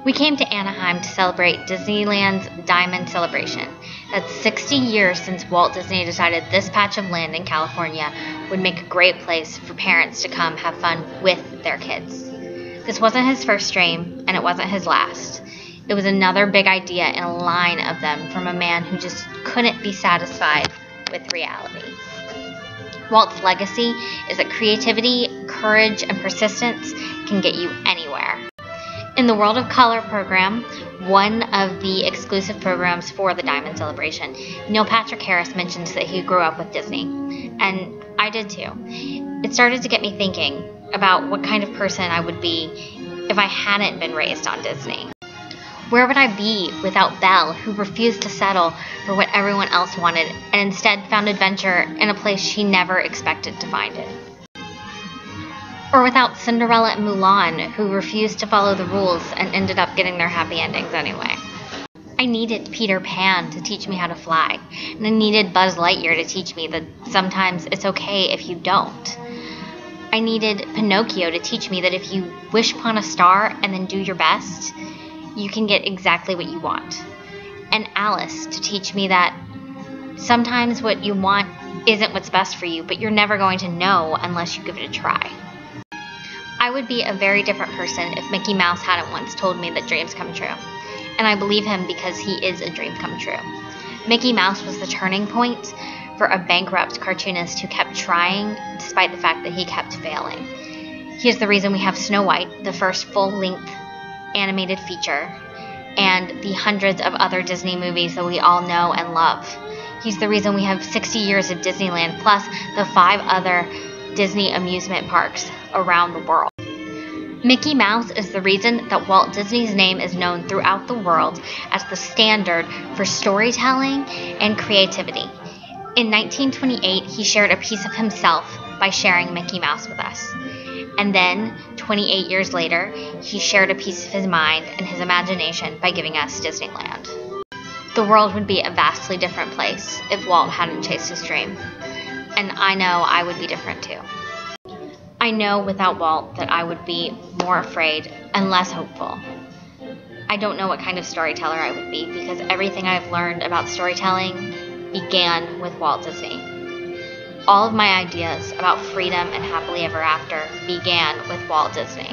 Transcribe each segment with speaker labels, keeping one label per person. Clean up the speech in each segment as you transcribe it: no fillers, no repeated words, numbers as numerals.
Speaker 1: We came to Anaheim to celebrate Disneyland's Diamond Celebration. That's 60 years since Walt Disney decided this patch of land in California would make a great place for parents to come have fun with their kids. This wasn't his first dream, and it wasn't his last. It was another big idea in a line of them from a man who just couldn't be satisfied with reality. Walt's legacy is that creativity, courage, and persistence can get you anywhere. In the World of Color program, one of the exclusive programs for the Diamond Celebration, Neil Patrick Harris mentions that he grew up with Disney, and I did too. It started to get me thinking about what kind of person I would be if I hadn't been raised on Disney. Where would I be without Belle, who refused to settle for what everyone else wanted and instead found adventure in a place she never expected to find it? Or without Cinderella and Mulan, who refused to follow the rules and ended up getting their happy endings anyway? I needed Peter Pan to teach me how to fly, and I needed Buzz Lightyear to teach me that sometimes it's okay if you don't. I needed Pinocchio to teach me that if you wish upon a star and then do your best, you can get exactly what you want. And Alice to teach me that sometimes what you want isn't what's best for you, but you're never going to know unless you give it a try. I would be a very different person if Mickey Mouse hadn't once told me that dreams come true. And I believe him because he is a dream come true. Mickey Mouse was the turning point for a bankrupt cartoonist who kept trying despite the fact that he kept failing. He is the reason we have Snow White, the first full-length animated feature, and the hundreds of other Disney movies that we all know and love. He's the reason we have 60 years of Disneyland, plus the 5 other Disney amusement parks around the world. Mickey Mouse is the reason that Walt Disney's name is known throughout the world as the standard for storytelling and creativity. In 1928, he shared a piece of himself by sharing Mickey Mouse with us. And then, 28 years later, he shared a piece of his mind and his imagination by giving us Disneyland. The world would be a vastly different place if Walt hadn't chased his dream. And I know I would be different too. I know without Walt that I would be more afraid and less hopeful. I don't know what kind of storyteller I would be because everything I've learned about storytelling began with Walt Disney. All of my ideas about freedom and happily ever after began with Walt Disney.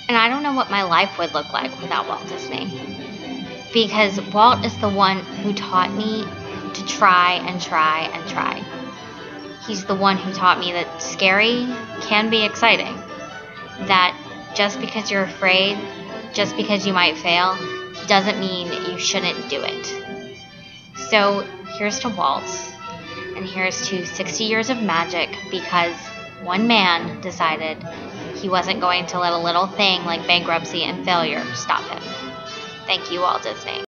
Speaker 1: And I don't know what my life would look like without Walt Disney. Because Walt is the one who taught me to try and try and try. He's the one who taught me that scary can be exciting. That just because you're afraid, just because you might fail, doesn't mean you shouldn't do it. So here's to Walt, and here's to 60 years of magic because one man decided he wasn't going to let a little thing like bankruptcy and failure stop him. Thank you, Walt Disney.